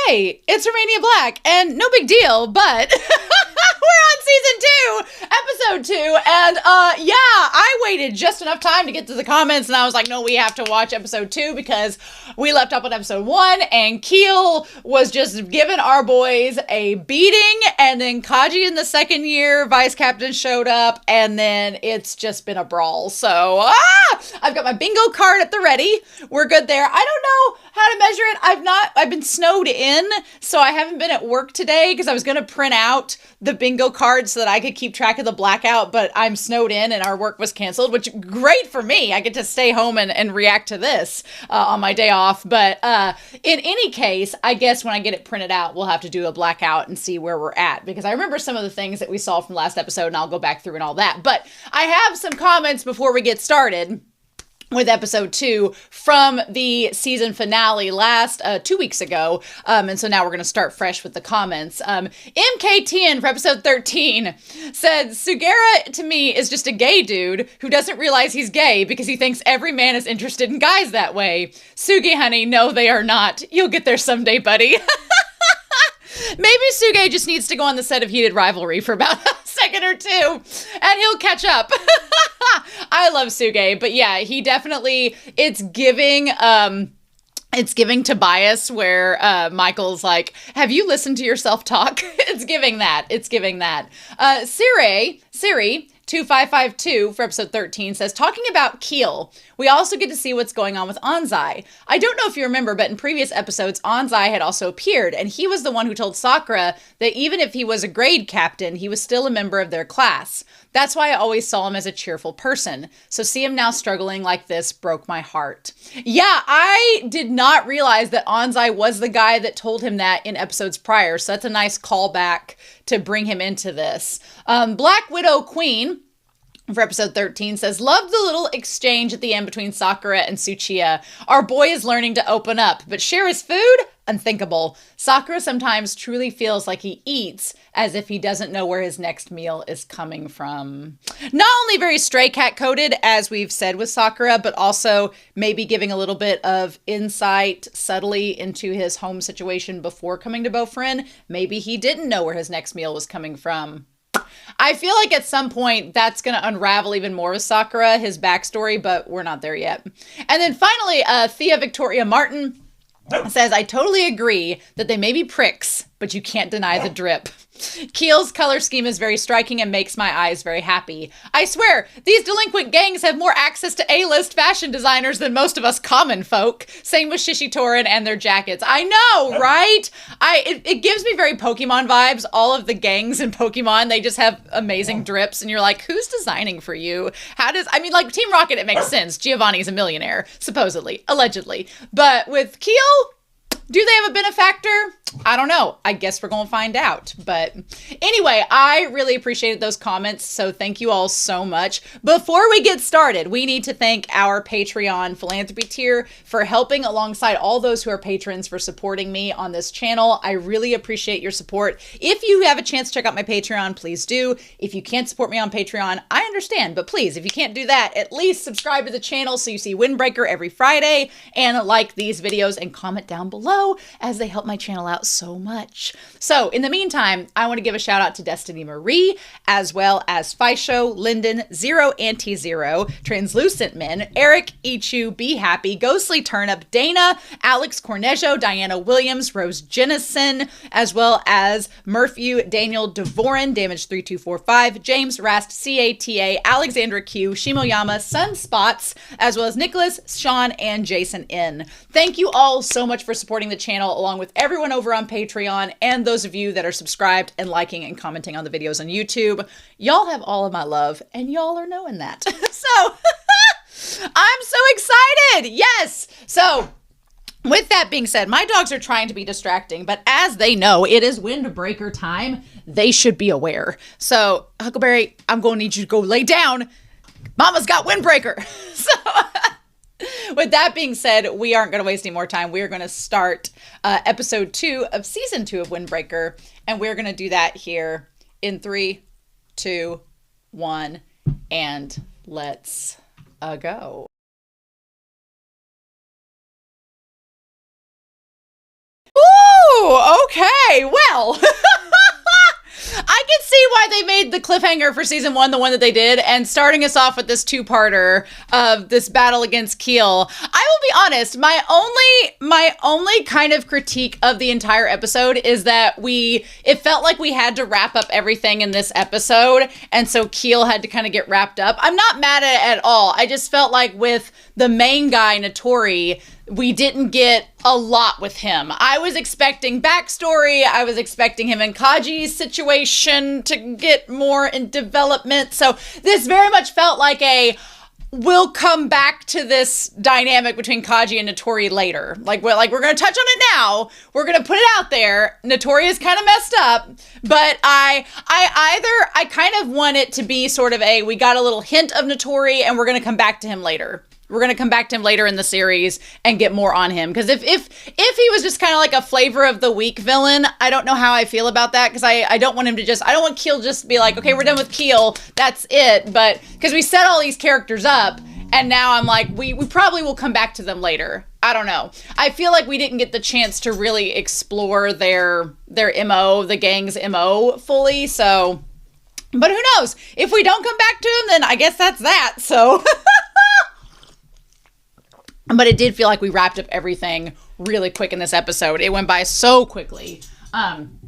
hey, it's Romania Black, and no big deal, but we're on season 2, episode 2, and yeah, I waited just enough time to get to the comments, and I was like, no, we have to watch episode 2 because we left up on episode 1, and KEEL was just giving our boys a beating, and then Kaji in the second year vice captain showed up, and then it's just been a brawl. So I've got my bingo card at the ready. We're good there. I don't know how to measure it. I've been snowed in, so I haven't been at work today because I was going to print out the bingo card so that I could keep track of the blackout, but I'm snowed in and our work was canceled, which great for me. I get to stay home and react to this on my day off. But in any case, I guess when I get it printed out, we'll have to do a blackout and see where we're at, because I remember some of the things that we saw from last episode, and I'll go back through and all that. But I have some comments before we get started with episode 2 from the season finale last 2 weeks ago. And so now we're going to start fresh with the comments. MKTN for episode 13 said, Sugera to me is just a gay dude who doesn't realize he's gay because he thinks every man is interested in guys that way. Sugi, honey, no, they are not. You'll get there someday, buddy. Maybe Suge just needs to go on the set of Heated Rivalry for about a second or two, and he'll catch up. I love Suge, but yeah, he definitely, it's giving Tobias where Michael's like, have you listened to yourself talk? It's giving that. Siri, 2552 for episode 13 says, talking about KEEL, we also get to see what's going on with Anzai. I don't know if you remember, but in previous episodes, Anzai had also appeared, and he was the one who told Sakura that even if he was a grade captain, he was still a member of their class. That's why I always saw him as a cheerful person. So see him now struggling like this broke my heart. Yeah, I did not realize that Anzai was the guy that told him that in episodes prior. So that's a nice callback to bring him into this. Black Widow Queen for episode 13 says, love the little exchange at the end between Sakura and Tsuchiya. Our boy is learning to open up, but share his food? Unthinkable. Sakura sometimes truly feels like he eats as if he doesn't know where his next meal is coming from. Not only very stray cat coded, as we've said with Sakura, but also maybe giving a little bit of insight subtly into his home situation before coming to Bofurin. Maybe he didn't know where his next meal was coming from. I feel like at some point that's going to unravel even more with Sakura, his backstory, but we're not there yet. And then finally, Thea Victoria Martin says, I totally agree that they may be pricks, but you can't deny the drip. KEEL's color scheme is very striking and makes my eyes very happy. I swear, these delinquent gangs have more access to A-list fashion designers than most of us common folk. Same with Shishitorin and their jackets. I know, right? It gives me very Pokemon vibes. All of the gangs in Pokemon, they just have amazing drips, and you're like, who's designing for you? Like Team Rocket, it makes sense. Giovanni's a millionaire, supposedly, allegedly. But with KEEL, do they have a benefactor? I don't know. I guess we're going to find out. But anyway, I really appreciated those comments, so thank you all so much. Before we get started, we need to thank our Patreon philanthropy tier for helping alongside all those who are patrons for supporting me on this channel. I really appreciate your support. If you have a chance to check out my Patreon, please do. If you can't support me on Patreon, I understand, but please, if you can't do that, at least subscribe to the channel so you see Windbreaker every Friday, and like these videos and comment down below, as they help my channel out so much. So in the meantime, I want to give a shout out to Destiny Marie, as well as Fisho, Linden, Zero Anti-Zero, Translucent Men, Eric, Ichu, Be Happy, Ghostly Turnip, Dana, Alex Cornejo, Diana Williams, Rose Jennison, as well as Murphy, Daniel Devorin, Damage 3245, James Rast, CATA, Alexandra Q, Shimoyama, Sunspots, as well as Nicholas, Sean, and Jason N. Thank you all so much for supporting the channel, along with everyone over on Patreon and those of you that are subscribed and liking and commenting on the videos on YouTube. Y'all have all of my love, and y'all are knowing that. So I'm so excited. Yes. So with that being said, my dogs are trying to be distracting, but as they know, it is windbreaker time. They should be aware. So Huckleberry, I'm going to need you to go lay down. Mama's got windbreaker. So with that being said, we aren't going to waste any more time. We are going to start episode 2 of season 2 of Windbreaker, and we're going to do that here in 3, 2, 1, and let's go. Ooh, Okay, well, I can see why they made the cliffhanger for season 1 the one that they did, and starting us off with this 2-parter of this battle against Keel. I will be honest, my only kind of critique of the entire episode is that it felt like we had to wrap up everything in this episode, and so Keel had to kind of get wrapped up. I'm not mad at it at all. I just felt like with the main guy, Notori, we didn't get a lot with him. I was expecting backstory. I was expecting him and Kaji's situation to get more in development. So this very much felt like we'll come back to this dynamic between Kaji and Notori later. Like we're going to touch on it now. We're going to put it out there. Notori is kind of messed up, but I kind of want it to be sort of we got a little hint of Notori and we're going to come back to him later. We're going to come back to him later in the series and get more on him. Because if he was just kind of like a flavor of the week villain, I don't know how I feel about that. Because I don't want him to I don't want Keel just to be like, okay, we're done with Keel. That's it. But because we set all these characters up and now I'm like, we probably will come back to them later. I don't know. I feel like we didn't get the chance to really explore their MO, the gang's MO fully. So, but who knows? If we don't come back to him, then I guess that's that. So... But it did feel like we wrapped up everything really quick in this episode. It went by so quickly. And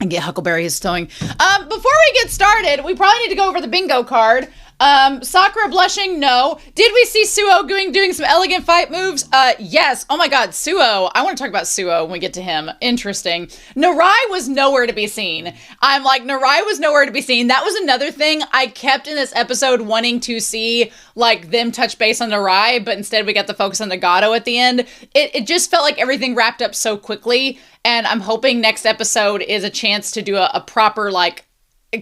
get Huckleberry is stowing. Before we get started, we probably need to go over the bingo card. Sakura blushing, no. Did we see Suo doing some elegant fight moves? Yes. Oh my god, Suo. I want to talk about Suo when we get to him. Interesting. Narai was nowhere to be seen. I'm like, Narai was nowhere to be seen. That was another thing I kept in this episode wanting to see, like, them touch base on Narai, but instead we got the focus on Nagato at the end. It just felt like everything wrapped up so quickly, and I'm hoping next episode is a chance to do a proper, like,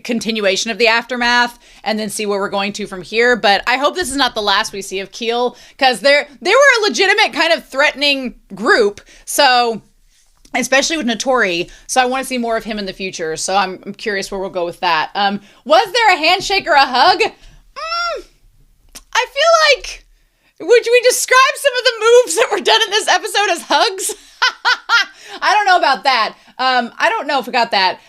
continuation of the aftermath and then see where we're going to from here. But I hope this is not the last we see of Keel, because they were a legitimate kind of threatening group, so especially with Notori, so I want to see more of him in the future. So I'm curious where we'll go with that. Was there a handshake or a hug? I feel like, would we describe some of the moves that were done in this episode as hugs? I don't know about that. I don't know if we got that.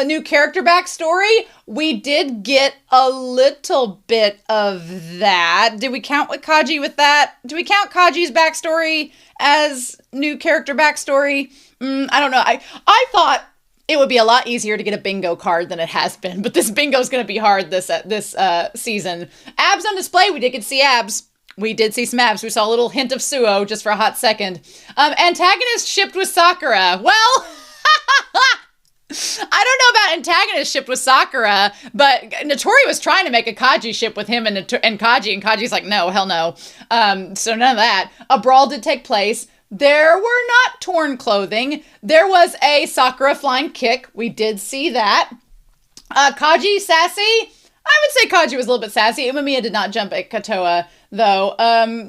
New character backstory. We did get a little bit of that. Did we count with Kaji with that? Do we count Kaji's backstory as new character backstory? I don't know. I thought it would be a lot easier to get a bingo card than it has been, but this bingo is going to be hard this season. Abs on display. We did get to see abs. We did see some abs. We saw a little hint of Suo just for a hot second. Antagonist shipped with Sakura. Well, I don't know about antagonist shipped with Sakura, but Notori was trying to make a Kaji ship with him and Kaji, and Kaji's like, no, hell no. So none of that. A brawl did take place. There were not torn clothing. There was a Sakura flying kick. We did see that. Kaji sassy. I would say Kaji was a little bit sassy. Umemiya did not jump at Katoa, though.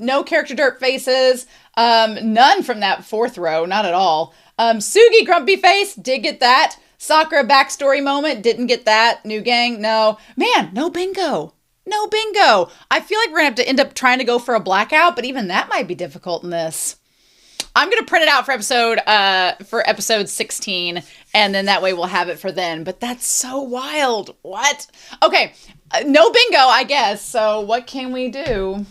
No character dirt faces. None from that fourth row. Not at all. Sugi grumpy face. Did get that. Sakura backstory moment. Didn't get that. New gang. No. Man, no bingo. No bingo. I feel like we're going to have to end up trying to go for a blackout, but even that might be difficult in this. I'm going to print it out for episode 16, and then that way we'll have it for then. But that's so wild. What? Okay. No bingo, I guess. So what can we do?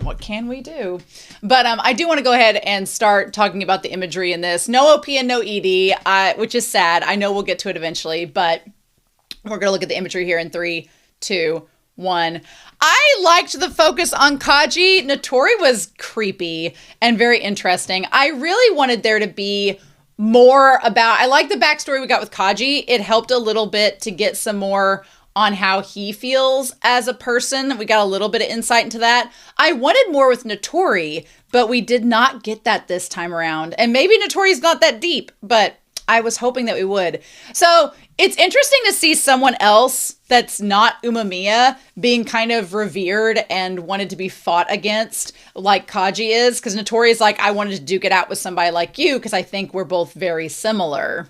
What can we do? But I do want to go ahead and start talking about the imagery in this. No OP and no ED, which is sad. I know we'll get to it eventually, but we're going to look at the imagery here in 3, 2, 1. I liked the focus on Kaji. Notori was creepy and very interesting. I really wanted there to be more about, I like the backstory we got with Kaji. It helped a little bit to get some more on how he feels as a person. We got a little bit of insight into that. I wanted more with Notori, but we did not get that this time around. And maybe Notori's not that deep, but I was hoping that we would. So it's interesting to see someone else that's not Umemiya being kind of revered and wanted to be fought against like Kaji is, because Notori is like, I wanted to duke it out with somebody like you because I think we're both very similar.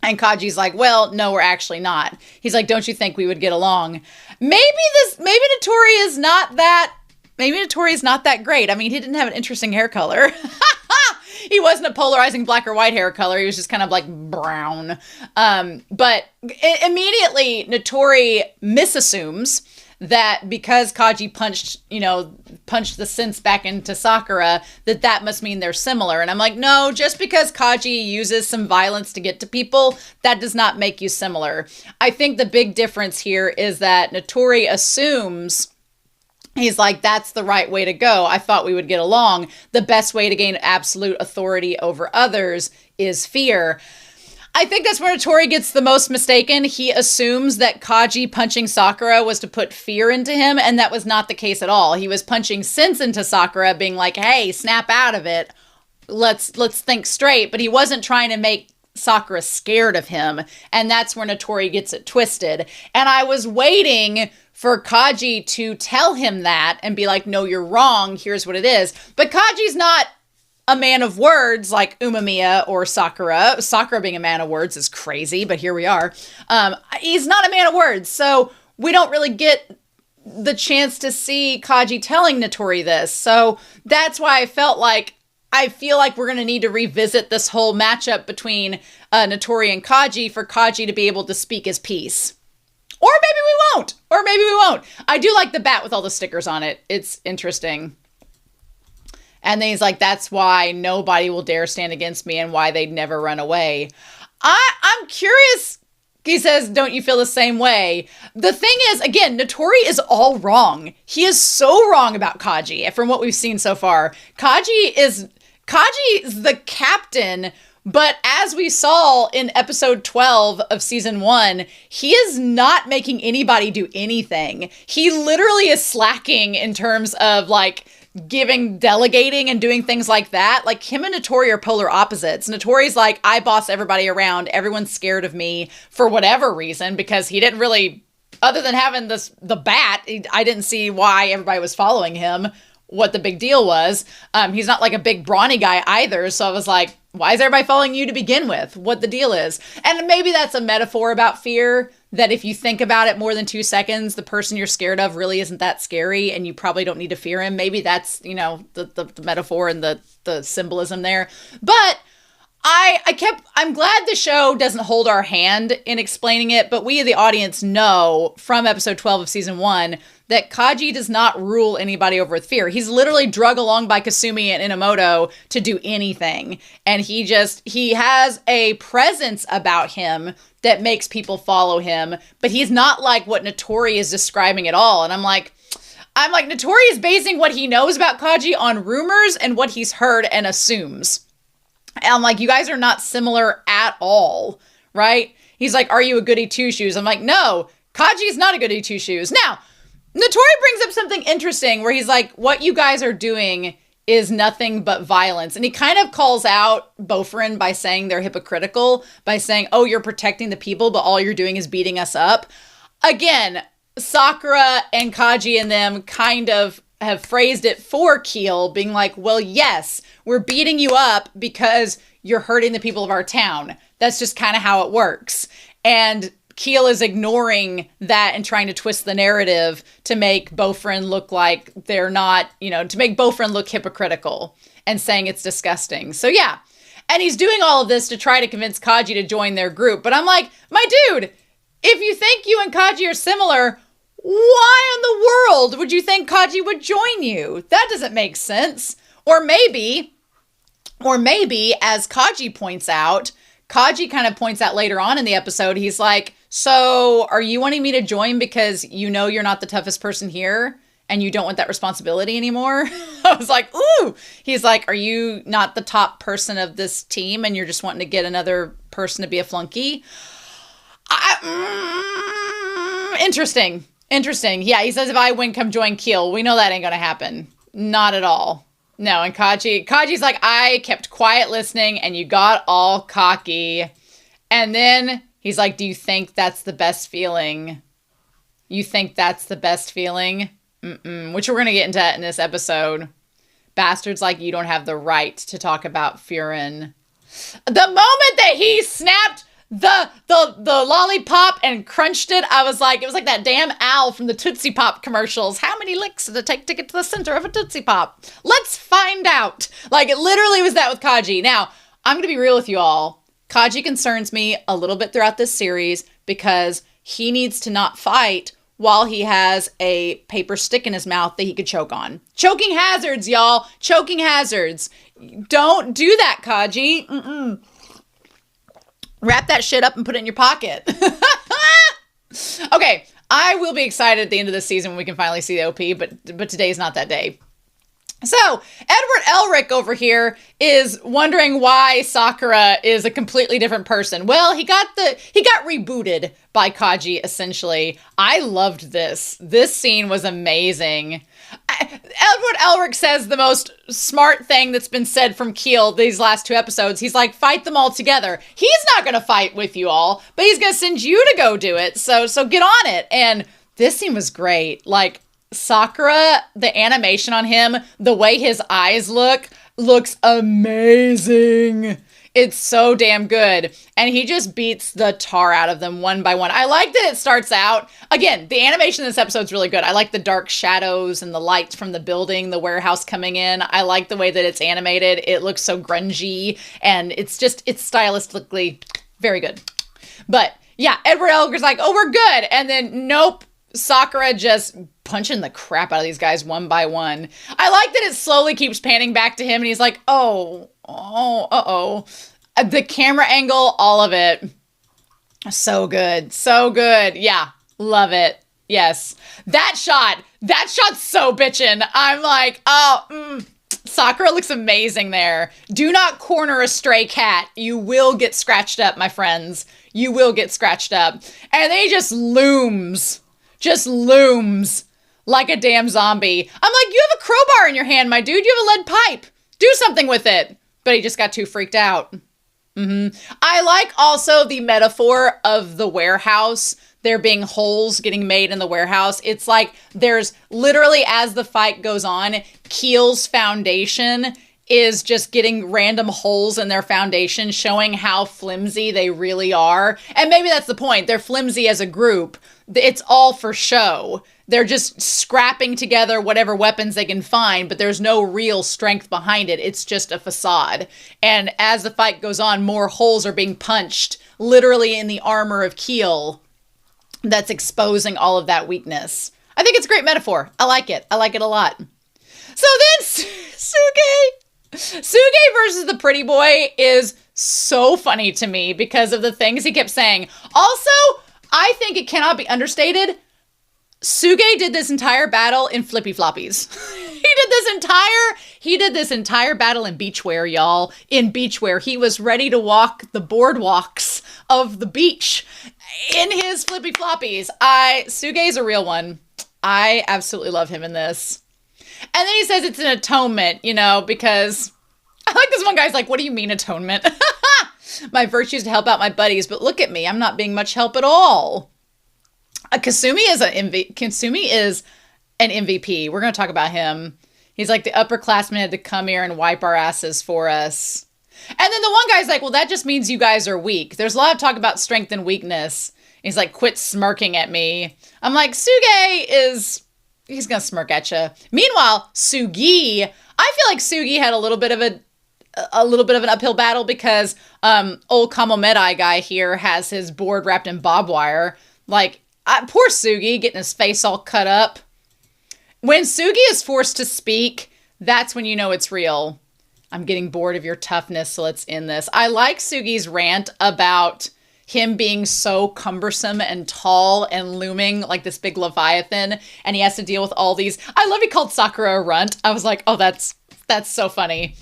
And Kaji's like, well, no, we're actually not. He's like, don't you think we would get along? Maybe Notori is not that great. I mean, he didn't have an interesting hair color. He wasn't a polarizing black or white hair color. He was just kind of like brown. But immediately, Notori misassumes that because Kaji punched the sense back into Sakura, that must mean they're similar. And I'm like, no, just because Kaji uses some violence to get to people, that does not make you similar. I think the big difference here is that Notori assumes, he's like, that's the right way to go. I thought we would get along. The best way to gain absolute authority over others is fear. I think that's where Notori gets the most mistaken. He assumes that Kaji punching Sakura was to put fear into him, and that was not the case at all. He was punching sense into Sakura, being like, hey, snap out of it. Let's think straight. But he wasn't trying to make Sakura scared of him, and that's where Notori gets it twisted. And I was waiting for Kaji to tell him that and be like, no, you're wrong. Here's what it is. But Kaji's not a man of words like Umamiya or Sakura. Sakura being a man of words is crazy, but here we are. He's not a man of words, so we don't really get the chance to see Kaji telling Notori this. So that's why I feel like we're going to need to revisit this whole matchup between Notori and Kaji for Kaji to be able to speak his piece. Or maybe we won't. I do like the bat with all the stickers on it. It's interesting. And then he's like, that's why nobody will dare stand against me and why they'd never run away. I'm curious. He says, don't you feel the same way? The thing is, again, Notori is all wrong. He is so wrong about Kaji from what we've seen so far. Kaji is the captain, but as we saw in episode 12 of season 1, he is not making anybody do anything. He literally is slacking in terms of like delegating and doing things like that. Like him and Notori are polar opposites. Notori's like, I boss everybody around. Everyone's scared of me for whatever reason, because he didn't really, other than having the bat, I didn't see why everybody was following him, what the big deal was. He's not like a big brawny guy either. So I was like, why is everybody following you to begin with? What the deal is? And maybe that's a metaphor about fear, that if you think about it more than 2 seconds, the person you're scared of really isn't that scary and you probably don't need to fear him. Maybe that's, the metaphor and the symbolism there. But I'm glad the show doesn't hold our hand in explaining it, but we, the audience, know from episode 12 of season 1 that Kaji does not rule anybody over with fear. He's literally drug along by Kasumi and Inamoto to do anything. And he has a presence about him that makes people follow him, but he's not like what Notori is describing at all. And I'm like, Notori is basing what he knows about Kaji on rumors and what he's heard and assumes. And I'm like, you guys are not similar at all, right? He's like, are you a goody two-shoes? I'm like, no, Kaji's not a goody two-shoes. Now, Notori brings up something interesting where he's like, what you guys are doing is nothing but violence. And he kind of calls out Bofurin by saying they're hypocritical, by saying, oh, you're protecting the people, but all you're doing is beating us up. Again, Sakura and Kaji and them kind of have phrased it for KEEL, being like, well, yes, we're beating you up because you're hurting the people of our town. That's just kind of how it works. And KEEL is ignoring that and trying to twist the narrative to make Bofurin look like they're not, to make Bofurin look hypocritical and saying it's disgusting. So yeah. And he's doing all of this to try to convince Kaji to join their group. But I'm like, my dude, if you think you and Kaji are similar, why in the world would you think Kaji would join you? That doesn't make sense. Or maybe, as Kaji points out, Kaji kind of points out later on in the episode, he's like, so are you wanting me to join because you know you're not the toughest person here and you don't want that responsibility anymore? I was like, ooh. He's like, are you not the top person of this team and you're just wanting to get another person to be a flunky? Interesting. Yeah, he says if I win, come join KEEL. We know that ain't gonna happen. Not at all. No, and Kaji's like, I kept quiet listening and you got all cocky. And then he's like, do you think that's the best feeling? You think that's the best feeling? Which we're going to get into that in this episode. Bastard's like, you don't have the right to talk about Furin. The moment that he snapped the lollipop and crunched it. I was like, it was like that damn owl from the Tootsie Pop commercials. How many licks did it take to get to the center of a Tootsie Pop? Let's find out. Like, it literally was that with Kaji. Now, I'm going to be real with you all. Kaji concerns me a little bit throughout this series because he needs to not fight while he has a paper stick in his mouth that he could choke on. Choking hazards, y'all. Choking hazards. Don't do that, Kaji. Wrap that shit up and put it in your pocket. Okay, I will be excited at the end of this season when we can finally see the OP, but today is not that day. So, Edward Elric over here is wondering why Sakura is a completely different person. Well, he got rebooted by Kaji, essentially. I loved this. This scene was amazing. Edward Elric says the most smart thing that's been said from Keel these last 2 episodes. He's like, fight them all together. He's not going to fight with you all, but he's going to send you to go do it. So get on it. And this scene was great. Like, Sakura, the animation on him, the way his eyes looks amazing. It's so damn good. And he just beats the tar out of them one by one. I like that it starts out, again, the animation in this episode's really good. I like the dark shadows and the lights from the building, the warehouse coming in. I like the way that it's animated. It looks so grungy and it's stylistically very good. But yeah, Edward Elgar's like, oh, we're good. And then nope, Sakura just punching the crap out of these guys one by one. I like that it slowly keeps panning back to him and he's like, uh-oh. The camera angle, all of it. So good. So good. Yeah. Love it. Yes. That shot's so bitchin'. I'm like, Sakura looks amazing there. Do not corner a stray cat. You will get scratched up, my friends. You will get scratched up. And then he just looms like a damn zombie. I'm like, you have a crowbar in your hand, my dude. You have a lead pipe. Do something with it. But he just got too freaked out. I like also the metaphor of the warehouse. There being holes getting made in the warehouse. It's like there's literally, as the fight goes on, Keel's foundation is just getting random holes in their foundation, showing how flimsy they really are. And maybe that's the point. They're flimsy as a group. It's all for show. They're just scrapping together whatever weapons they can find, but there's no real strength behind it. It's just a facade. And as the fight goes on, more holes are being punched, literally in the armor of Keel, that's exposing all of that weakness. I think it's a great metaphor. I like it. I like it a lot. So then Suge versus the pretty boy is so funny to me because of the things he kept saying. Also, I think it cannot be understated. Suge did this entire battle in flippy floppies. He did this entire battle in beachwear, y'all. In beachwear. He was ready to walk the boardwalks of the beach in his flippy floppies. Suge's a real one. I absolutely love him in this. And then he says it's an atonement, because I like this one guy's like, what do you mean atonement? My virtue is to help out my buddies, but look at me. I'm not being much help at all. Kasumi is an MVP. We're going to talk about him. He's like, the upperclassmen had to come here and wipe our asses for us. And then the one guy's like, well, that just means you guys are weak. There's a lot of talk about strength and weakness. He's like, quit smirking at me. I'm like, he's going to smirk at you. Meanwhile, Sugi, I feel like Sugi had a little bit of an uphill battle because old Kamomedai guy here has his board wrapped in barbed wire. Like, poor Sugi getting his face all cut up. When Sugi is forced to speak, that's when you know it's real. I'm getting bored of your toughness, so let's end this. I like Sugi's rant about him being so cumbersome and tall and looming like this big leviathan, and he has to deal with all these. I love he called Sakura a runt. I was like, oh, that's so funny.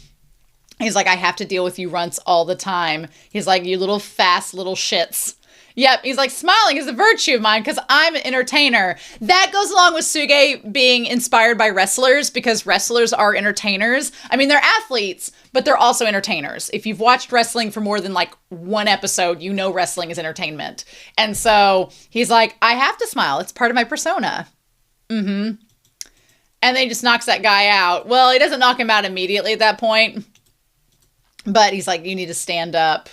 He's like, I have to deal with you runts all the time. He's like, you little fast little shits. Yep, he's like, smiling is a virtue of mine because I'm an entertainer. That goes along with Suge being inspired by wrestlers because wrestlers are entertainers. I mean, they're athletes, but they're also entertainers. If you've watched wrestling for more than like one episode, you know wrestling is entertainment. And so he's like, I have to smile. It's part of my persona. And then he just knocks that guy out. Well, he doesn't knock him out immediately at that point. But he's like, you need to stand up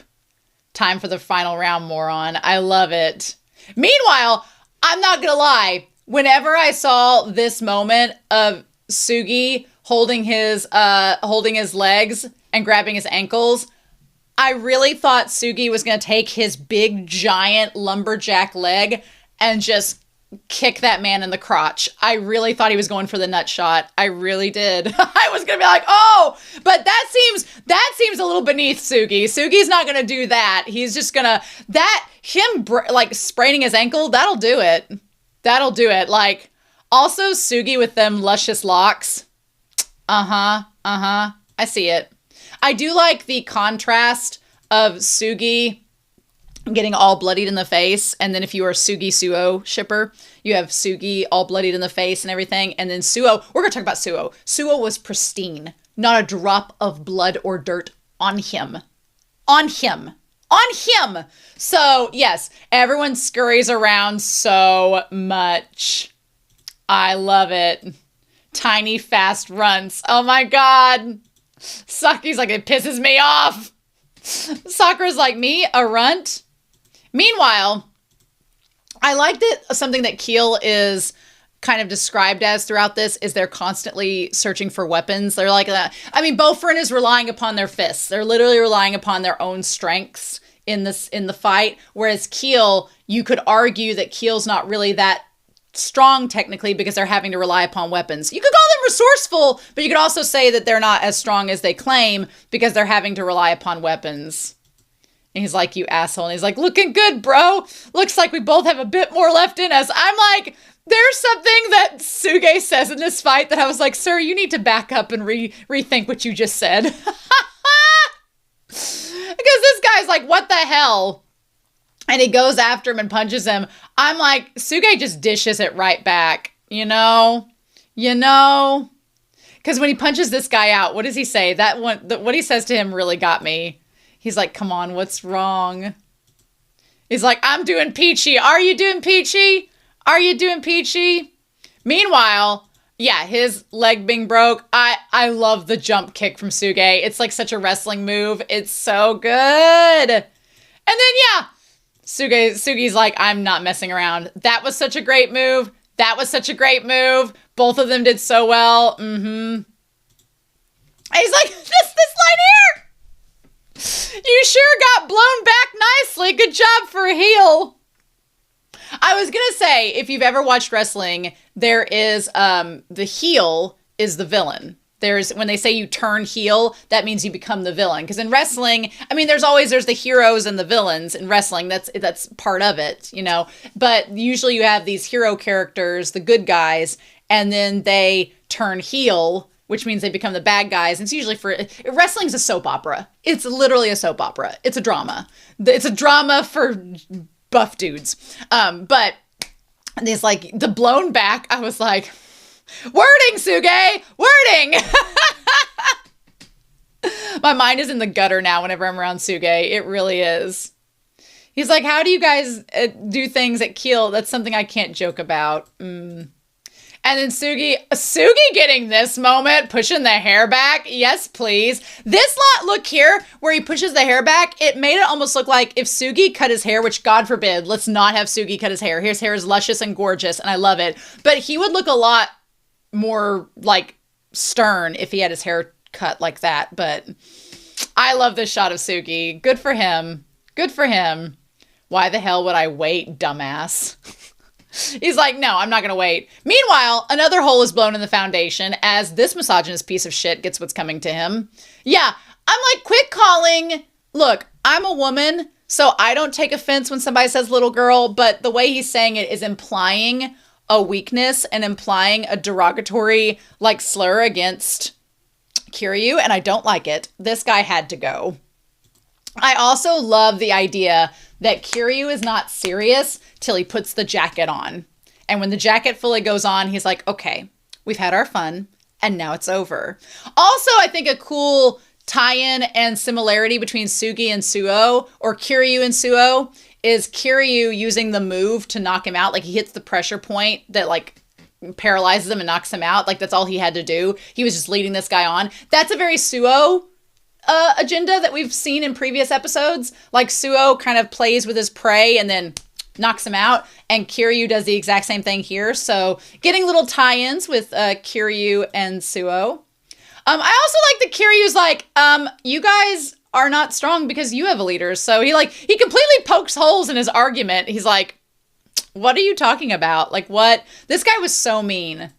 Time for the final round, moron. I love it. Meanwhile, I'm not gonna lie. Whenever I saw this moment of Sugi holding his legs and grabbing his ankles, I really thought Sugi was gonna take his big giant lumberjack leg and just kick that man in the crotch. I really thought he was going for the nut shot. I really did. I was gonna be like, oh, but that seems a little beneath Sugi. Sugi's not gonna do that. He's just gonna like spraining his ankle. That'll do it. That'll do it. Like, also Sugi with them luscious locks. I see it. I do like the contrast of Sugi getting all bloodied in the face, and then if you are a Sugi Suo shipper, you have Sugi all bloodied in the face and everything, and then Suo, we're gonna talk about Suo. Suo was pristine. Not a drop of blood or dirt on him. On him. On him! So, yes, everyone scurries around so much. I love it. Tiny, fast runs. Oh my god. Saki's like, it pisses me off. Sakura's like, me? A runt? Meanwhile, I like that something that KEEL is kind of described as throughout this is they're constantly searching for weapons. They're like that. I mean, Bofurin is relying upon their fists. They're literally relying upon their own strengths in the fight. Whereas KEEL, you could argue that KEEL's not really that strong technically because they're having to rely upon weapons. You could call them resourceful, but you could also say that they're not as strong as they claim because they're having to rely upon weapons. And he's like, you asshole. And he's like, looking good, bro. Looks like we both have a bit more left in us. I'm like, there's something that Suge says in this fight that I was like, sir, you need to back up and rethink what you just said. Because this guy's like, what the hell? And he goes after him and punches him. I'm like, Suge just dishes it right back. You know? Because when he punches this guy out, what does he say? What he says to him really got me. He's like, come on, what's wrong? He's like, I'm doing peachy. Are you doing peachy? Are you doing peachy? Meanwhile, yeah, his leg being broke. I love the jump kick from Suge. It's like such a wrestling move. It's so good. And then, yeah, Sugi's like, I'm not messing around. That was such a great move. That was such a great move. Both of them did so well. And he's like, this line here. You sure got blown back nicely. Good job for a heel. I was going to say, if you've ever watched wrestling, there is, the heel is the villain. When they say you turn heel, that means you become the villain. Because in wrestling, I mean, there's the heroes and the villains in wrestling. That's part of it, you know. But usually you have these hero characters, the good guys, and then they turn heel, which means they become the bad guys. And it's usually wrestling's a soap opera. It's literally a soap opera. It's a drama. It's a drama for buff dudes. But there's like the blown back. I was like, wording, Suge, wording. My mind is in the gutter now whenever I'm around Suge. It really is. He's like, how do you guys do things at KEEL? That's something I can't joke about. And then Sugi getting this moment, pushing the hair back. Yes, please. This look here, where he pushes the hair back, it made it almost look like if Sugi cut his hair, which God forbid, let's not have Sugi cut his hair. His hair is luscious and gorgeous, and I love it. But he would look a lot more, like, stern if he had his hair cut like that. But I love this shot of Sugi. Good for him. Good for him. Why the hell would I wait, dumbass? He's like, no, I'm not going to wait. Meanwhile, another hole is blown in the foundation as this misogynist piece of shit gets what's coming to him. Yeah, I'm like, quit calling. Look, I'm a woman, so I don't take offense when somebody says little girl, but the way he's saying it is implying a weakness and implying a derogatory, like, slur against Kiryu, and I don't like it. This guy had to go. I also love the idea that Kiryu is not serious till he puts the jacket on. And when the jacket fully goes on, he's like, okay, we've had our fun, and now it's over. Also, I think a cool tie-in and similarity between Sugi and Suo, or Kiryu and Suo, is Kiryu using the move to knock him out. Like, he hits the pressure point that, like, paralyzes him and knocks him out. Like, that's all he had to do. He was just leading this guy on. That's a very Suo agenda that we've seen in previous episodes. Like Suo kind of plays with his prey and then knocks him out, and Kiryu does the exact same thing here. So getting little tie-ins with Kiryu and Suo. I also like that Kiryu's like, you guys are not strong because you have a leader. So he completely pokes holes in his argument. He's like, what are you talking about? Like, what? This guy was so mean,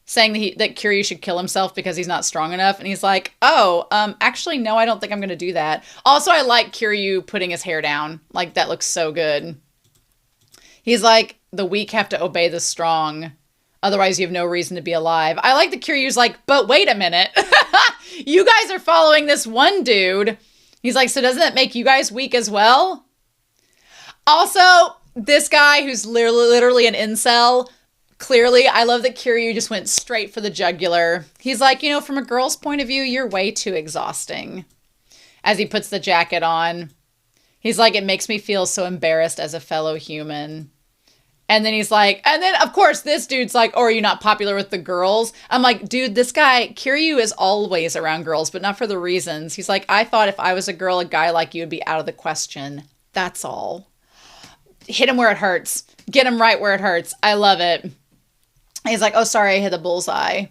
saying that Kiryu should kill himself because he's not strong enough. And he's like, oh, actually, no, I don't think I'm going to do that. Also, I like Kiryu putting his hair down. Like, that looks so good. He's like, the weak have to obey the strong. Otherwise, you have no reason to be alive. I like that Kiryu's like, but wait a minute. You guys are following this one dude. He's like, so doesn't that make you guys weak as well? Also, this guy who's literally an incel, clearly, I love that Kiryu just went straight for the jugular. He's like, from a girl's point of view, you're way too exhausting. As he puts the jacket on. He's like, it makes me feel so embarrassed as a fellow human. And then he's like, and then of course this dude's like, oh, are you not popular with the girls? I'm like, dude, this guy, Kiryu is always around girls, but not for the reasons. He's like, I thought if I was a girl, a guy like you would be out of the question. That's all. Hit him where it hurts. Get him right where it hurts. I love it. And he's like, oh, sorry, I hit a bullseye. And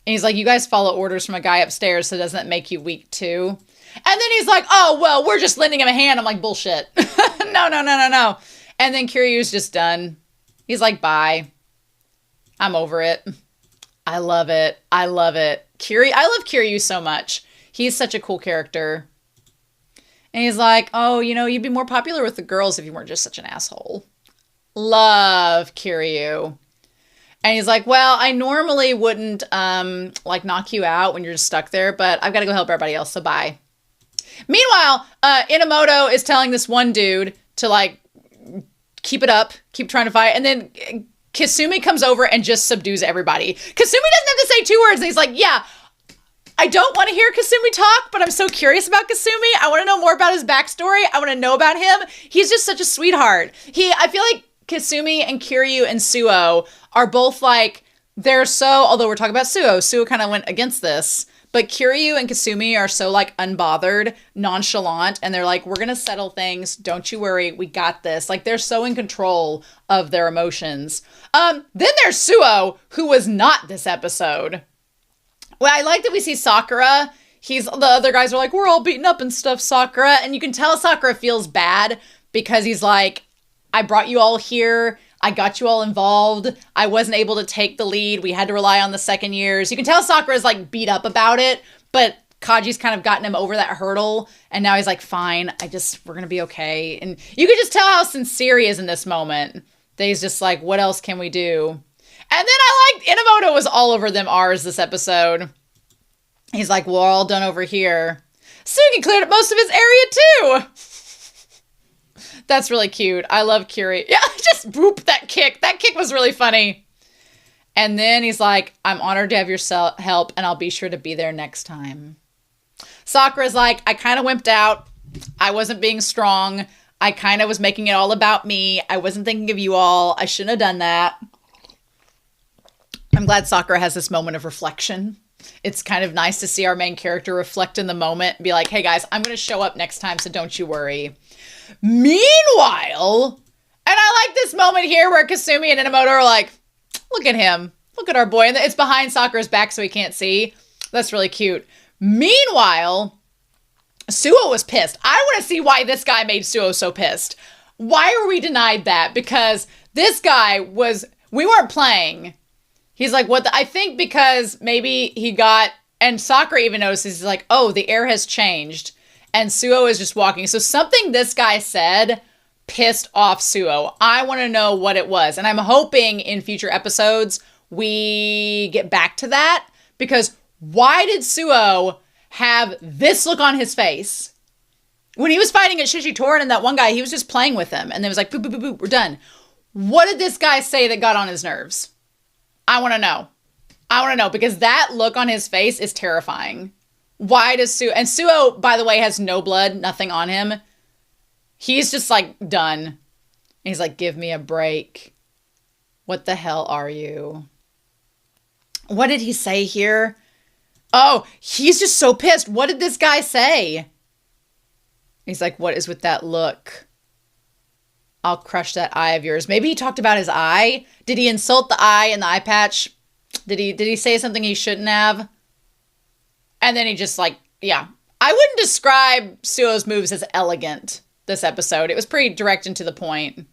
he's like, you guys follow orders from a guy upstairs, so doesn't that make you weak too? And then he's like, oh, well, we're just lending him a hand. I'm like, bullshit. No. And then Kiryu's just done. He's like, bye. I'm over it. I love it. I love Kiryu so much. He's such a cool character. And he's like, oh, you'd be more popular with the girls if you weren't just such an asshole. Love Kiryu. And he's like, well, I normally wouldn't, knock you out when you're just stuck there, but I've got to go help everybody else, so bye. Meanwhile, Inamoto is telling this one dude to, keep it up, keep trying to fight, and then Kasumi comes over and just subdues everybody. Kasumi doesn't have to say 2 words, and he's like, yeah, I don't want to hear Kasumi talk, but I'm so curious about Kasumi. I want to know more about his backstory. I want to know about him. He's just such a sweetheart. I feel like Kasumi and Kiryu and Suo are both although we're talking about Suo kind of went against this, but Kiryu and Kasumi are so unbothered, nonchalant, and they're like, we're going to settle things. Don't you worry. We got this. They're so in control of their emotions. Then there's Suo, who was not this episode. Well, I like that we see Sakura. The other guys are like, we're all beaten up and stuff, Sakura. And you can tell Sakura feels bad because he's like, I brought you all here. I got you all involved. I wasn't able to take the lead. We had to rely on the second years. You can tell Sakura's beat up about it, but Kaji's kind of gotten him over that hurdle. And now he's like, fine, we're going to be okay. And you can just tell how sincere he is in this moment. That he's just like, what else can we do? And then I liked Inamoto was all over them R's this episode. He's like, we're all done over here. Sugi cleared up most of his area too. That's really cute. I love Kiri. Yeah, just boop, that kick. That kick was really funny. And then he's like, I'm honored to have your help, and I'll be sure to be there next time. Sakura's like, I kind of wimped out. I wasn't being strong. I kind of was making it all about me. I wasn't thinking of you all. I shouldn't have done that. I'm glad Sakura has this moment of reflection. It's kind of nice to see our main character reflect in the moment and be like, hey guys, I'm going to show up next time, so don't you worry. Meanwhile, and I like this moment here where Kasumi and Inamoto are like, look at him. Look at our boy. And it's behind Sakura's back so he can't see. That's really cute. Meanwhile, Suo was pissed. I want to see why this guy made Suo so pissed. Why were we denied that? Because this guy we weren't playing. He's like, what? I think because maybe he got, and Sakura even notices, he's like, oh, the air has changed. And Suo is just walking. So something this guy said pissed off Suo. I want to know what it was. And I'm hoping in future episodes we get back to that. Because why did Suo have this look on his face? When he was fighting at Shishitorin and that one guy, he was just playing with him. And then was like, boop, boop, boop, boop, we're done. What did this guy say that got on his nerves? I want to know. I want to know because that look on his face is terrifying. Why does Suo... And Suo, by the way, has no blood, nothing on him. He's just done. And he's like, give me a break. What the hell are you? What did he say here? Oh, he's just so pissed. What did this guy say? He's like, what is with that look? I'll crush that eye of yours. Maybe he talked about his eye. Did he insult the eye and the eye patch? Did he say something he shouldn't have? And then he just like, yeah. I wouldn't describe Suo's moves as elegant this episode. It was pretty direct and to the point.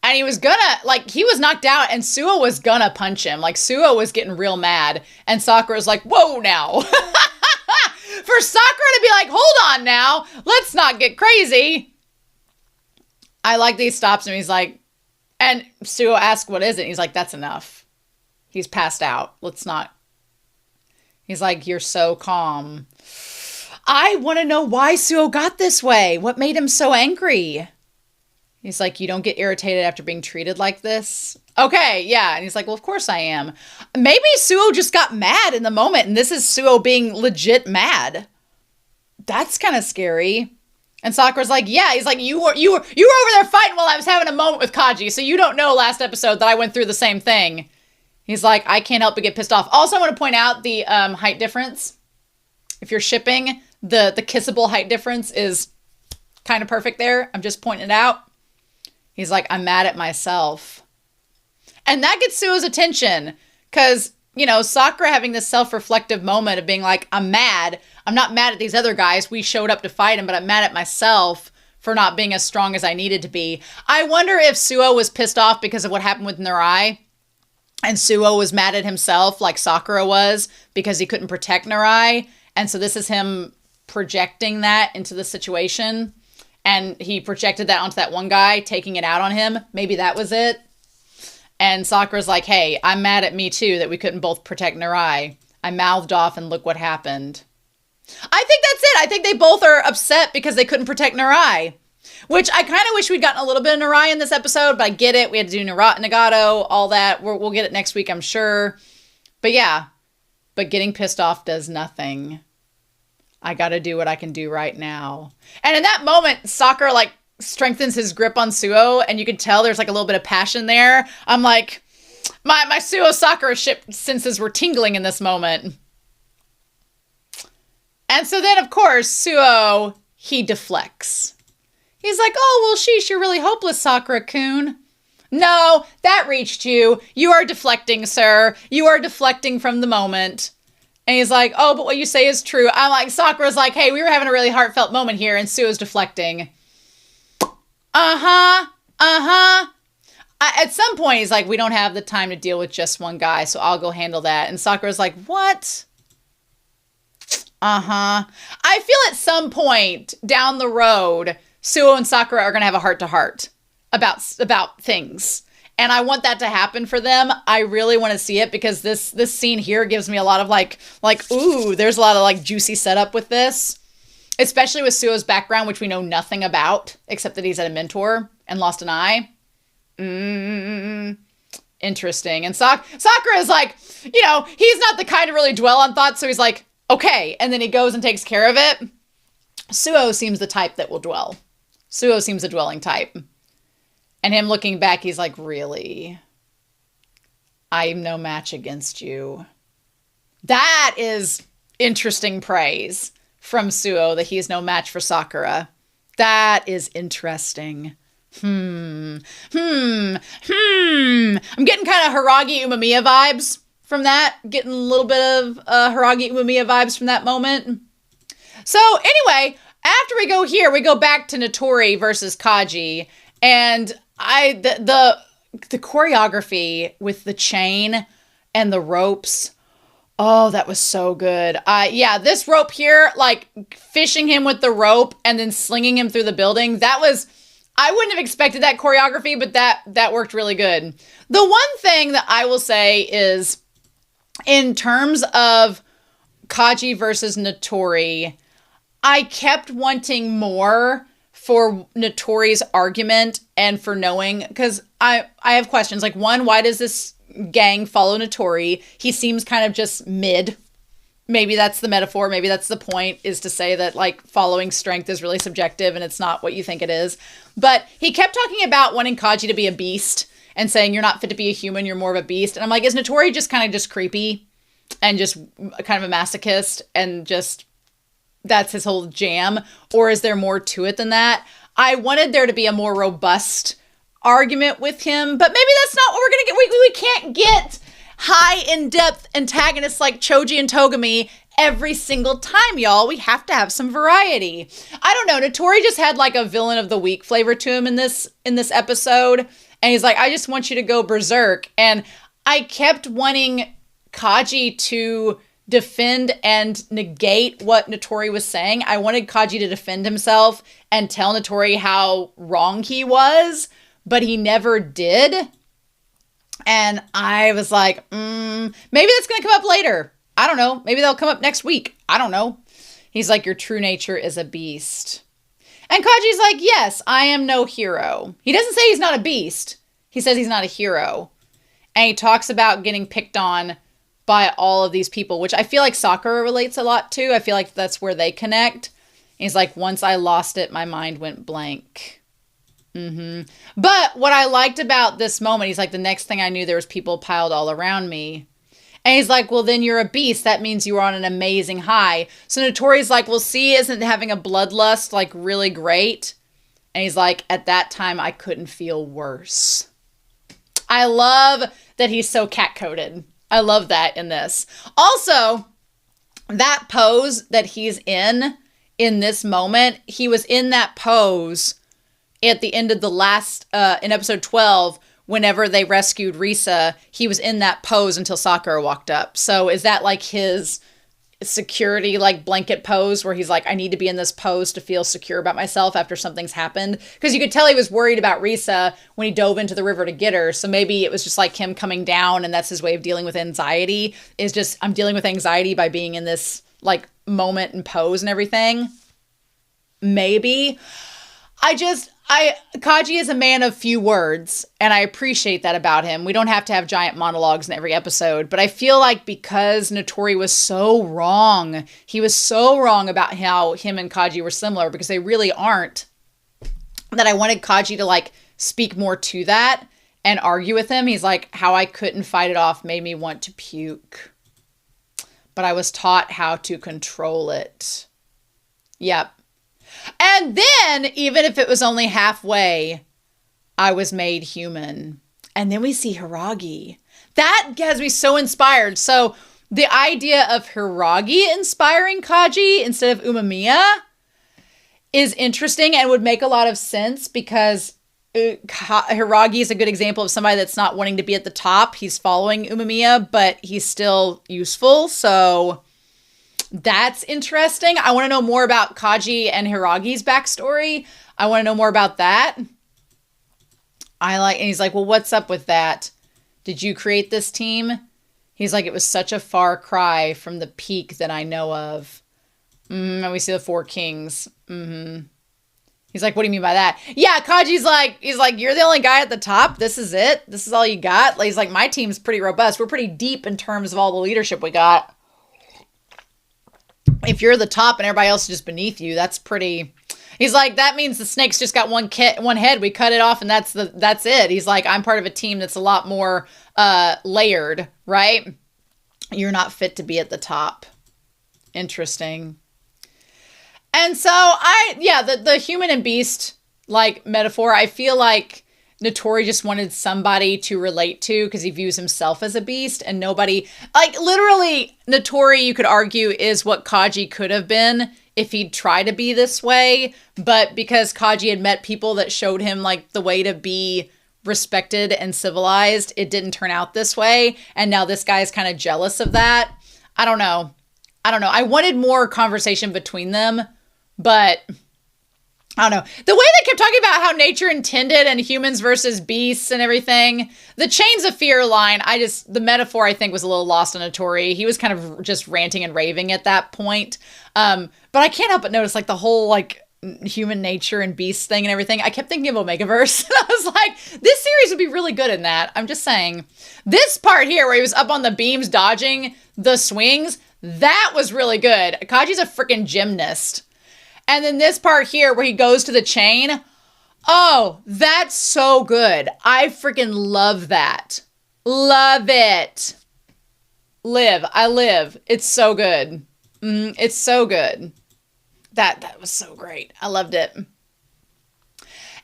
And he was gonna, like, he was knocked out and Suo was gonna punch him. Like, Suo was getting real mad. And Sakura's like, whoa now. For Sakura to be like, hold on now. Let's not get crazy. I like that he stops him. He's like, and Suo asks, what is it? He's like, that's enough. He's passed out. Let's not. He's like, you're so calm. I want to know why Suo got this way. What made him so angry? He's like, you don't get irritated after being treated like this? Okay, yeah. And he's like, well, of course I am. Maybe Suo just got mad in the moment, and this is Suo being legit mad. That's kind of scary. And Sakura's like, yeah. He's like, you were over there fighting while I was having a moment with Kaji, so you don't know last episode that I went through the same thing. He's like, I can't help but get pissed off. Also, I want to point out the height difference. If you're shipping, the kissable height difference is kind of perfect there. I'm just pointing it out. He's like, I'm mad at myself. And that gets Suo's attention because, you know, Sakura having this self-reflective moment of being like, I'm mad. I'm not mad at these other guys. We showed up to fight him, but I'm mad at myself for not being as strong as I needed to be. I wonder if Suo was pissed off because of what happened with Narai. And Suo was mad at himself like Sakura was because he couldn't protect Narai. And so this is him projecting that into the situation. And he projected that onto that one guy, taking it out on him. Maybe that was it. And Sakura's like, hey, I'm mad at me too that we couldn't both protect Narai. I mouthed off and look what happened. I think that's it. I think they both are upset because they couldn't protect Narai. Which I kind of wish we'd gotten a little bit of Narai in this episode, but I get it. We had to do Nagato, all that. We'll get it next week, I'm sure. But yeah, but getting pissed off does nothing. I got to do what I can do right now. And in that moment, Sakura like strengthens his grip on Suo, and you can tell there's like a little bit of passion there. I'm like, my Suo Sakura ship senses were tingling in this moment. And so then, of course, Suo, he deflects. He's like, oh, well, sheesh, you're really hopeless, Sakura-kun. No, that reached you. You are deflecting, sir. You are deflecting from the moment. And he's like, oh, but what you say is true. I'm like, Sakura's like, hey, we were having a really heartfelt moment here, and Suo's deflecting. At some point, he's like, we don't have the time to deal with just one guy, so I'll go handle that. And Sakura's like, what? I feel at some point down the road, Suo and Sakura are going to have a heart-to-heart about things. And I want that to happen for them. I really want to see it because this scene here gives me a lot of like, ooh, there's a lot of like juicy setup with this. Especially with Suo's background, which we know nothing about, except that he's had a mentor and lost an eye. Interesting. And Sakura is like, you know, he's not the kind to really dwell on thoughts, so he's like, okay. And then he goes and takes care of it. Suo seems the type that will dwell. Suo seems a dwelling type. And him looking back, he's like, really? I'm no match against you. That is interesting praise from Suo, that he's no match for Sakura. That is interesting. I'm getting kind of Hiragi Umemiya vibes from that. Getting a little bit of Hiragi Umemiya vibes from that moment. So anyway, after we go here, we go back to Notori versus Kaji. And the choreography with the chain and the ropes, oh, that was so good. Yeah, this rope here, like fishing him with the rope and then slinging him through the building, I wouldn't have expected that choreography, but that worked really good. The one thing that I will say is, in terms of Kaji versus Notori, I kept wanting more for Notori's argument and for knowing, because I have questions. Like, one, why does this gang follow Notori? He seems kind of just mid. Maybe that's the metaphor. Maybe that's the point, is to say that like following strength is really subjective and it's not what you think it is. But he kept talking about wanting Kaji to be a beast and saying, you're not fit to be a human, you're more of a beast. And I'm like, is Notori just kind of just creepy? and just kind of a masochist and just that's his whole jam? Or is there more to it than that? I wanted there to be a more robust argument with him, but maybe that's not what we're going to get. We can't get high in-depth antagonists like Choji and Togami every single time, y'all. We have to have some variety. I don't know. Notori just had like a villain of the week flavor to him in this episode. And he's like, I just want you to go berserk. And I kept wanting Kaji to defend and negate what Notori was saying. I wanted Kaji to defend himself and tell Notori how wrong he was, but he never did. And I was like, maybe that's going to come up later. I don't know. Maybe they'll come up next week. I don't know. He's like, your true nature is a beast. And Kaji's like, yes, I am no hero. He doesn't say he's not a beast. He says he's not a hero. And he talks about getting picked on by all of these people, which I feel like Sakura relates a lot to. I feel like that's where they connect. He's like, once I lost it, my mind went blank. But what I liked about this moment, he's like, the next thing I knew, there was people piled all around me. And he's like, well, then you're a beast. That means you were on an amazing high. So Notori's like, well, see, isn't having a bloodlust like really great? And he's like, at that time, I couldn't feel worse. I love that he's so cat-coded. I love that in this. Also, that pose that he's in this moment, he was in that pose at the end of the last, in episode 12, whenever they rescued Risa, he was in that pose until Sakura walked up. So is that like his security, like blanket pose where he's like, I need to be in this pose to feel secure about myself after something's happened? Because you could tell he was worried about Risa when he dove into the river to get her. So maybe it was just like him coming down and that's his way of dealing with anxiety, is just, I'm dealing with anxiety by being in this like moment and pose and everything. Maybe. Kaji is a man of few words, and I appreciate that about him. We don't have to have giant monologues in every episode, but I feel like because Notori was so wrong, he was so wrong about how him and Kaji were similar, because they really aren't, that I wanted Kaji to like speak more to that and argue with him. He's like, how I couldn't fight it off made me want to puke, but I was taught how to control it. Yep. And then, even if it was only halfway, I was made human. And then we see Hiragi. That has me so inspired. So the idea of Hiragi inspiring Kaji instead of Umemiya is interesting and would make a lot of sense, because Hiragi is a good example of somebody that's not wanting to be at the top. He's following Umemiya, but he's still useful. So that's interesting. I want to know more about Kaji and Hiragi's backstory. I want to know more about that. And he's like, well, what's up with that? Did you create this team? He's like, it was such a far cry from the peak that I know of. And we see the four kings. He's like, what do you mean by that? Yeah, Kaji's like, you're the only guy at the top. This is it. This is all you got. He's like, my team's pretty robust. We're pretty deep in terms of all the leadership we got. If you're the top and everybody else is just beneath you, that's pretty. He's like, that means the snake's just got one head. We cut it off and that's it. He's like, I'm part of a team that's a lot more layered, right? You're not fit to be at the top. Interesting. And so the human and beast like metaphor, I feel like Notori just wanted somebody to relate to because he views himself as a beast, and nobody, like literally Notori, you could argue, is what Kaji could have been if he'd try to be this way. But because Kaji had met people that showed him like the way to be respected and civilized, it didn't turn out this way. And now this guy is kind of jealous of that. I don't know. I wanted more conversation between them, but I don't know. The way they kept talking about how nature intended and humans versus beasts and everything. The Chains of Fear line, the metaphor I think was a little lost on Notori. He was kind of just ranting and raving at that point. But I can't help but notice like the whole like human nature and beast thing and everything. I kept thinking of Omegaverse. And I was like, this series would be really good in that. I'm just saying. This part here where he was up on the beams dodging the swings, that was really good. Kaji's a freaking gymnast. And then this part here where he goes to the chain. Oh, that's so good. I freaking love that. Love it. Live. I live. It's so good. It's so good. That was so great. I loved it.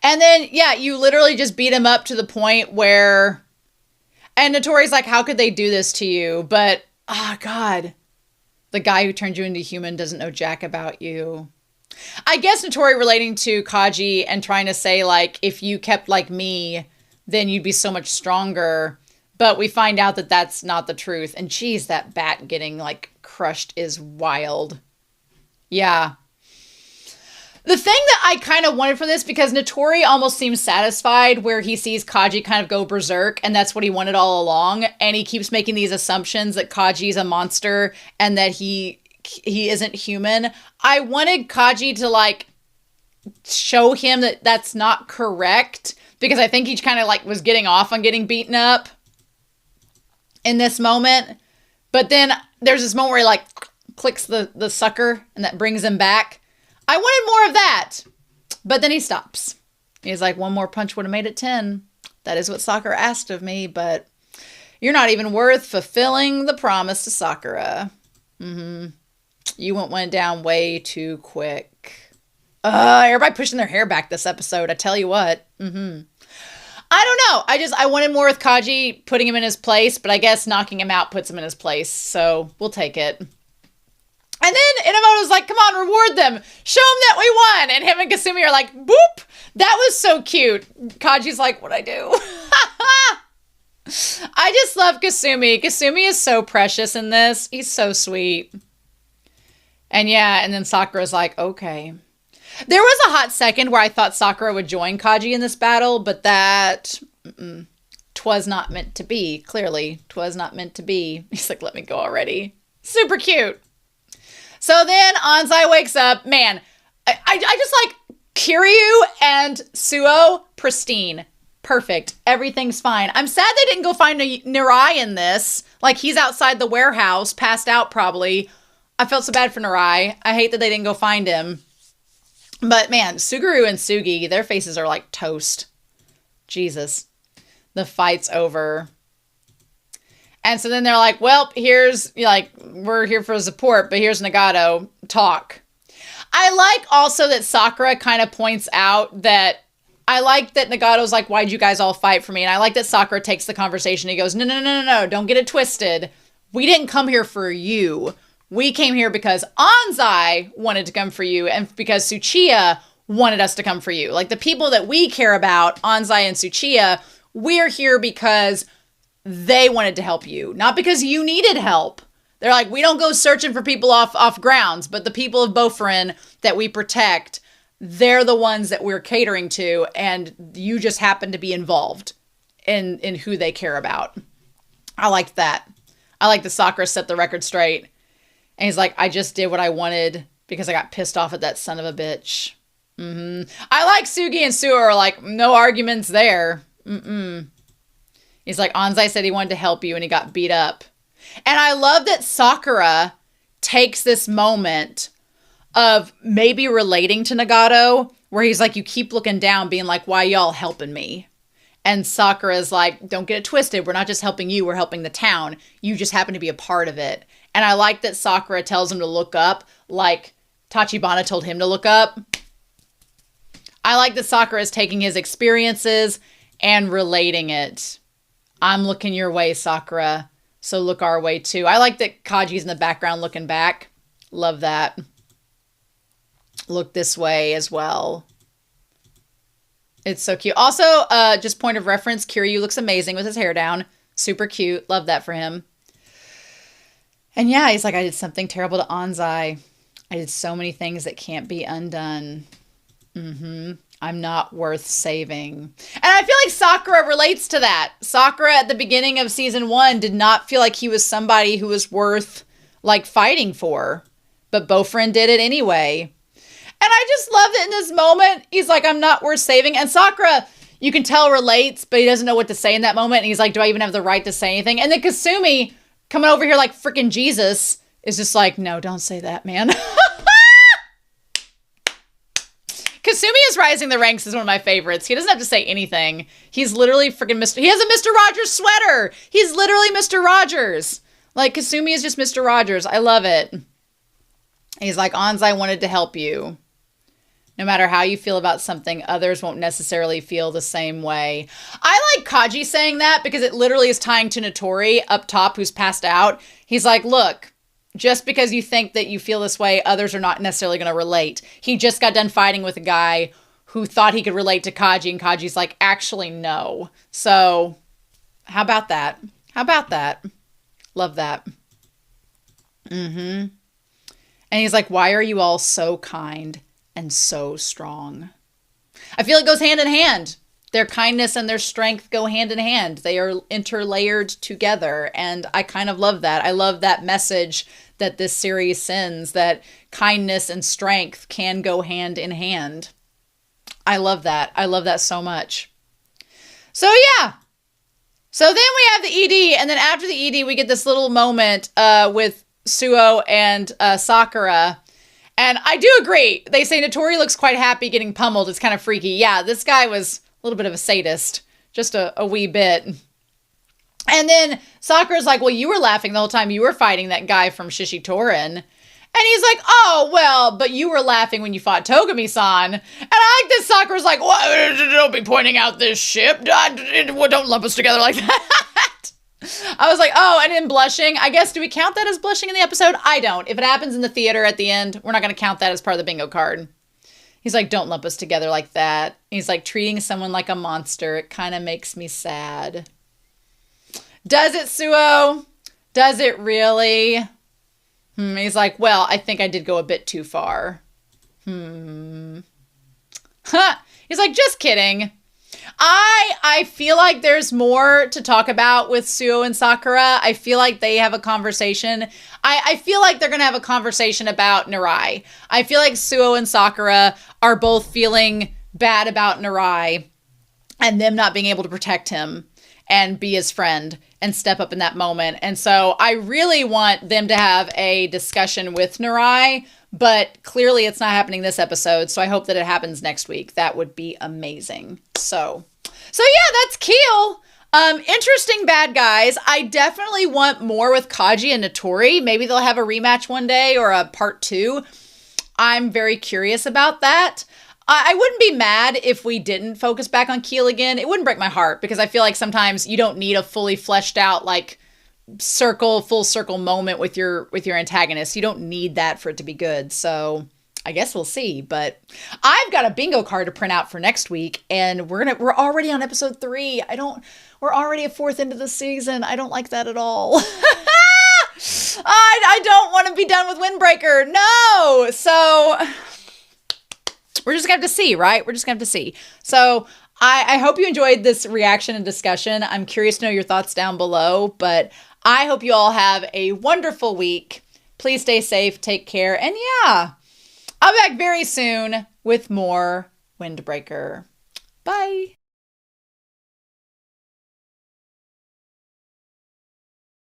And then, yeah, you literally just beat him up to the point where... And Notori's like, how could they do this to you? But, God. The guy who turned you into human doesn't know jack about you. I guess Notori relating to Kaji and trying to say, like, if you kept like me, then you'd be so much stronger. But we find out that that's not the truth. And geez, that bat getting, like, crushed is wild. Yeah. The thing that I kind of wanted for this, because Notori almost seems satisfied where he sees Kaji kind of go berserk, and that's what he wanted all along, and he keeps making these assumptions that Kaji's a monster and that he isn't human. I wanted Kaji to, like, show him that that's not correct, because I think he kind of, like, was getting off on getting beaten up in this moment. But then there's this moment where he, like, clicks the sucker, and that brings him back. I wanted more of that, but then he stops. He's like, one more punch would have made it 10. That is what Sakura asked of me, but you're not even worth fulfilling the promise to Sakura. You went down way too quick. Everybody pushing their hair back this episode. I tell you what. I don't know. I wanted more with Kaji putting him in his place, but I guess knocking him out puts him in his place. So we'll take it. And then Inamoto's like, come on, reward them. Show them that we won. And him and Kasumi are like, boop. That was so cute. Kaji's like, what'd I do? I just love Kasumi. Kasumi is so precious in this. He's so sweet. And yeah, and then Sakura's like, okay. There was a hot second where I thought Sakura would join Kaji in this battle, but that, 'twas not meant to be. Clearly, 'twas not meant to be. He's like, let me go already. Super cute. So then Anzai wakes up. Man, I just like Kiryu and Suo, pristine. Perfect. Everything's fine. I'm sad they didn't go find Nirai in this. Like, he's outside the warehouse, passed out probably. I felt so bad for Nirai. I hate that they didn't go find him. But man, Suguru and Sugi, their faces are like toast. Jesus. The fight's over. And so then they're like, well, here's, like, we're here for support, but here's Nagato. Talk. I like also that Sakura kind of points out that, I like that Nagato's like, why'd you guys all fight for me? And I like that Sakura takes the conversation. He goes, no, don't get it twisted. We didn't come here for you. We came here because Anzai wanted to come for you and because Tsuchiya wanted us to come for you. Like, the people that we care about, Anzai and Tsuchiya, we're here because they wanted to help you, not because you needed help. They're like, we don't go searching for people off grounds, but the people of Bofurin that we protect, they're the ones that we're catering to, and you just happen to be involved in who they care about. I liked that. I like the Sakura set the record straight. And he's like, I just did what I wanted because I got pissed off at that son of a bitch. I like Sugi and Suo are like, no arguments there. He's like, Anzai said he wanted to help you and he got beat up. And I love that Sakura takes this moment of maybe relating to Nagato, where he's like, you keep looking down, being like, why y'all helping me? And Sakura's like, don't get it twisted. We're not just helping you, we're helping the town. You just happen to be a part of it. And I like that Sakura tells him to look up, like Tachibana told him to look up. I like that Sakura is taking his experiences and relating it. I'm looking your way, Sakura, so look our way too. I like that Kaji's in the background looking back. Love that. Look this way as well. It's so cute. Also, just point of reference, Kiryu looks amazing with his hair down. Super cute. Love that for him. And yeah, he's like, I did something terrible to Anzai. I did so many things that can't be undone. I'm not worth saving. And I feel like Sakura relates to that. Sakura at the beginning of season 1 did not feel like he was somebody who was worth, like, fighting for. But Bofurin did it anyway. And I just love that in this moment, he's like, I'm not worth saving. And Sakura, you can tell, relates, but he doesn't know what to say in that moment. And he's like, do I even have the right to say anything? And then Kasumi, coming over here like freaking Jesus, is just like, no, don't say that, man. Kasumi is rising the ranks is one of my favorites. He doesn't have to say anything. He's literally freaking Mr. He has a Mr. Rogers sweater. He's literally Mr. Rogers. Like, Kasumi is just Mr. Rogers. I love it. He's like, Anzai wanted to help you. No matter how you feel about something, others won't necessarily feel the same way. I like Kaji saying that because it literally is tying to Notori up top who's passed out. He's like, look, just because you think that you feel this way, others are not necessarily going to relate. He just got done fighting with a guy who thought he could relate to Kaji, and Kaji's like, actually, no. So, how about that? How about that? Love that. And he's like, why are you all so kind and so strong? I feel it goes hand in hand. Their kindness and their strength go hand in hand. They are interlayered together. And I kind of love that. I love that message that this series sends, that kindness and strength can go hand in hand. I love that. I love that so much. So yeah. So then we have the ED. And then after the ED, we get this little moment with Suo and Sakura. And I do agree. They say Notori looks quite happy getting pummeled. It's kind of freaky. Yeah, this guy was a little bit of a sadist. Just a wee bit. And then Sakura's like, well, you were laughing the whole time you were fighting that guy from Shishitorin. And he's like, oh, well, but you were laughing when you fought Togami-san. And I like this. Sakura's like, well, don't be pointing out this ship. Don't lump us together like that. I was like, oh, and then blushing. I guess, do we count that as blushing in the episode? I don't. If it happens in the theater at the end, we're not going to count that as part of the bingo card. He's like, don't lump us together like that. He's like, treating someone like a monster. It kind of makes me sad. Does it, Suo? Does it really? He's like, well, I think I did go a bit too far. He's like, just kidding. I feel like there's more to talk about with Suo and Sakura. I feel like they have a conversation. I feel like they're going to have a conversation about Narai. I feel like Suo and Sakura are both feeling bad about Narai and them not being able to protect him and be his friend and step up in that moment. And so I really want them to have a discussion with Narai, but clearly it's not happening this episode. So I hope that it happens next week. That would be amazing. So yeah, that's Keel. Interesting bad guys. I definitely want more with Kaji and Notori. Maybe they'll have a rematch one day or a part 2. I'm very curious about that. I wouldn't be mad if we didn't focus back on Keel again. It wouldn't break my heart because I feel like sometimes you don't need a fully fleshed out, like, full circle moment with your antagonist. You don't need that for it to be good. So I guess we'll see. But I've got a bingo card to print out for next week, and we're already on episode 3. We're already a fourth into the season. I don't like that at all. I don't want to be done with Windbreaker. No. So we're just going to have to see, right? We're just going to have to see. So I hope you enjoyed this reaction and discussion. I'm curious to know your thoughts down below, but I hope you all have a wonderful week. Please stay safe, take care, and yeah, I'll be back very soon with more Windbreaker. Bye.